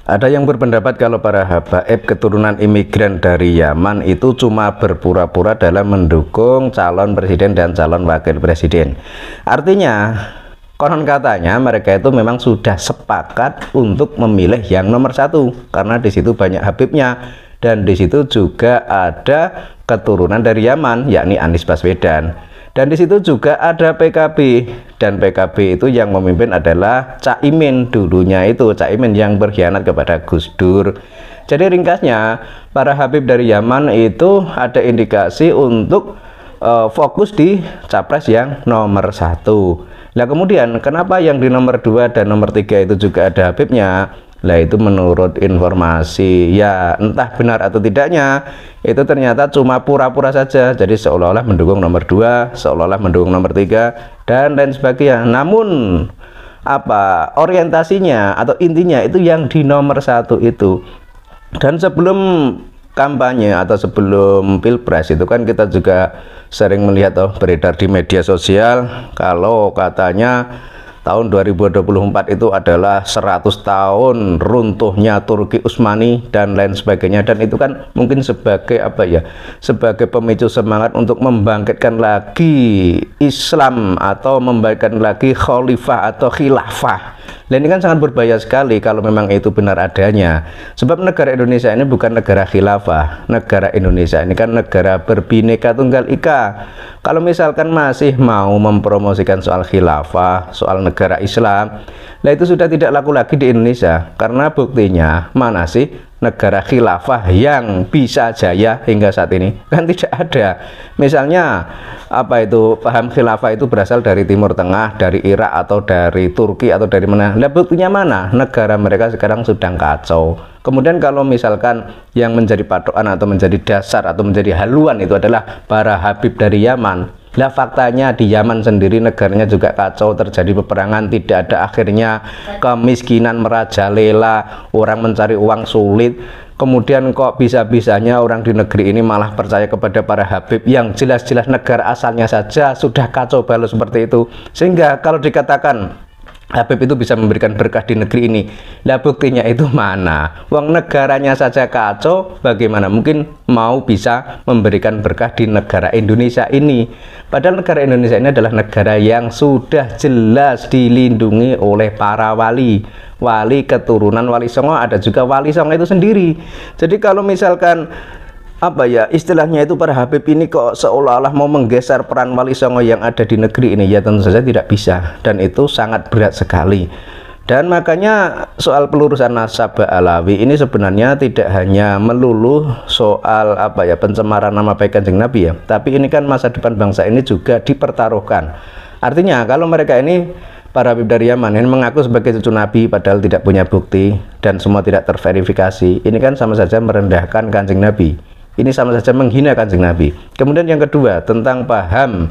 Ada yang berpendapat kalau para habaib keturunan imigran dari Yaman itu cuma berpura-pura dalam mendukung calon presiden dan calon wakil presiden. Artinya, konon katanya mereka itu memang sudah sepakat untuk memilih yang nomor satu karena di situ banyak habibnya dan di situ juga ada keturunan dari Yaman, yakni Anies Baswedan. Dan di situ juga ada PKB, dan PKB itu yang memimpin adalah Caimin. Dulunya itu Caimin yang berkhianat kepada Gus Dur. Jadi ringkasnya, para habib dari Yaman itu ada indikasi untuk fokus di capres yang nomor satu. Nah kemudian kenapa yang di nomor 2 dan nomor 3 itu juga ada habibnya? Lah itu menurut informasi, ya entah benar atau tidaknya, itu ternyata cuma pura-pura saja. Jadi seolah-olah mendukung nomor 2, seolah-olah mendukung nomor 3 dan lain sebagainya. Namun apa orientasinya atau intinya itu yang di nomor 1 itu. Dan sebelum kampanye atau sebelum pilpres itu kan kita juga sering melihat beredar di media sosial kalau katanya tahun 2024 itu adalah 100 tahun runtuhnya Turki Utsmani dan lain sebagainya, dan itu kan mungkin sebagai apa ya, sebagai pemicu semangat untuk membangkitkan lagi Islam atau membangkitkan lagi khalifah atau khilafah. Dan ini kan sangat berbahaya sekali kalau memang itu benar adanya, sebab negara Indonesia ini bukan negara khilafah. Negara Indonesia ini kan negara berbineka tunggal ika. Kalau misalkan masih mau mempromosikan soal khilafah, soal negara Islam, nah itu sudah tidak laku lagi di Indonesia. Karena buktinya mana sih negara khilafah yang bisa jaya hingga saat ini? Kan tidak ada. Misalnya apa itu paham khilafah itu berasal dari Timur Tengah, dari Irak atau dari Turki atau dari mana? Nah buktinya mana? Negara mereka sekarang sedang kacau. Kemudian kalau misalkan yang menjadi patokan atau menjadi dasar atau menjadi haluan itu adalah para habib dari Yaman, nah faktanya di Yaman sendiri negaranya juga kacau, terjadi peperangan, tidak ada akhirnya, kemiskinan merajalela, orang mencari uang sulit. Kemudian kok bisa-bisanya orang di negeri ini malah percaya kepada para habib yang jelas-jelas negara asalnya saja sudah kacau balau seperti itu. Sehingga kalau dikatakan habib itu bisa memberikan berkah di negeri ini, nah buktinya itu mana? Uang negaranya saja kacau, bagaimana mungkin mau bisa memberikan berkah di negara Indonesia ini? Padahal negara Indonesia ini adalah negara yang sudah jelas dilindungi oleh para wali keturunan Wali Songo, ada juga Wali Songo itu sendiri. Jadi kalau misalkan apa ya istilahnya itu para habib ini kok seolah-olah mau menggeser peran Wali Songo yang ada di negeri ini, ya tentu saja tidak bisa, dan itu sangat berat sekali. Dan makanya soal pelurusan nasab Alawi ini sebenarnya tidak hanya melulu soal apa ya pencemaran nama baik Kanjeng Nabi ya, tapi ini kan masa depan bangsa ini juga dipertaruhkan. Artinya kalau mereka ini para habib dari Yaman ini mengaku sebagai cucu Nabi padahal tidak punya bukti dan semua tidak terverifikasi, ini kan sama saja merendahkan Kanjeng Nabi. Ini sama saja menghina Kanjeng Nabi. Kemudian yang kedua, tentang paham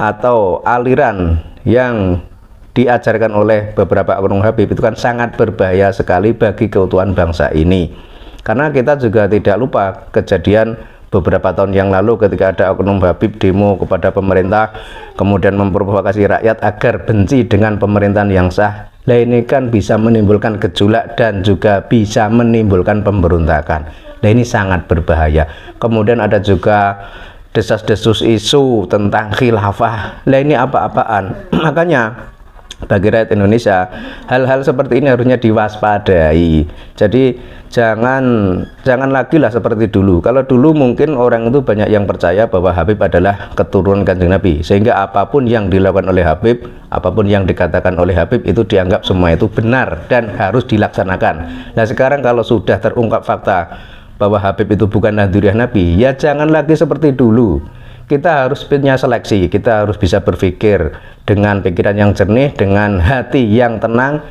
atau aliran yang diajarkan oleh beberapa oknum habib itu kan sangat berbahaya sekali bagi keutuhan bangsa ini. Karena kita juga tidak lupa kejadian beberapa tahun yang lalu ketika ada oknum habib demo kepada pemerintah, kemudian memprovokasi rakyat agar benci dengan pemerintahan yang sah. Nah ini kan bisa menimbulkan gejolak dan juga bisa menimbulkan pemberontakan. Nah ini sangat berbahaya. Kemudian ada juga desas-desus isu tentang khilafah. Nah ini apa-apaan. Makanya bagi rakyat Indonesia hal-hal seperti ini harusnya diwaspadai. Jadi jangan lagi lah seperti dulu. Kalau dulu mungkin orang itu banyak yang percaya bahwa Habib adalah keturunan Kanjeng Nabi, sehingga apapun yang dilakukan oleh Habib, apapun yang dikatakan oleh Habib itu dianggap semua itu benar dan harus dilaksanakan. Nah sekarang kalau sudah terungkap fakta bahwa Habib itu bukan dzurriyyah Nabi, ya jangan lagi seperti dulu. Kita harus punya seleksi, kita harus bisa berpikir dengan pikiran yang jernih, dengan hati yang tenang.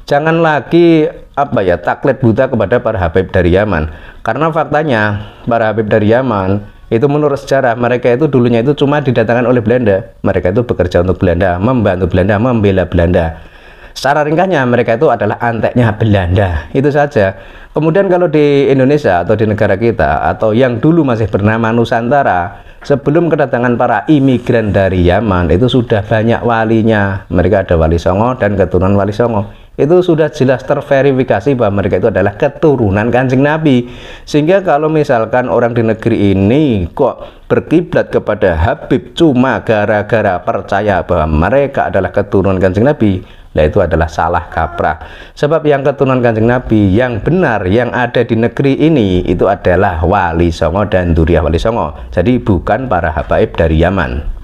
Jangan lagi apa ya taklid buta kepada para Habib dari Yaman. Karena faktanya para Habib dari Yaman itu menurut sejarah mereka itu dulunya itu cuma didatangkan oleh Belanda. Mereka itu bekerja untuk Belanda, membantu Belanda, membela Belanda. Secara ringkasnya mereka itu adalah anteknya Belanda, itu saja. Kemudian kalau di Indonesia atau di negara kita atau yang dulu masih bernama Nusantara, sebelum kedatangan para imigran dari Yaman itu sudah banyak walinya. Mereka ada Wali Songo dan keturunan Wali Songo. itu sudah jelas terverifikasi bahwa mereka itu adalah keturunan Kanjeng Nabi. Sehingga kalau misalkan orang di negeri ini kok berkiblat kepada Habib cuma gara-gara percaya bahwa mereka adalah keturunan Kanjeng Nabi, nah itu adalah salah kaprah. Sebab yang keturunan Kanjeng Nabi yang benar yang ada di negeri ini itu adalah Wali Songo dan Duriah Wali Songo. Jadi bukan para habaib dari Yaman.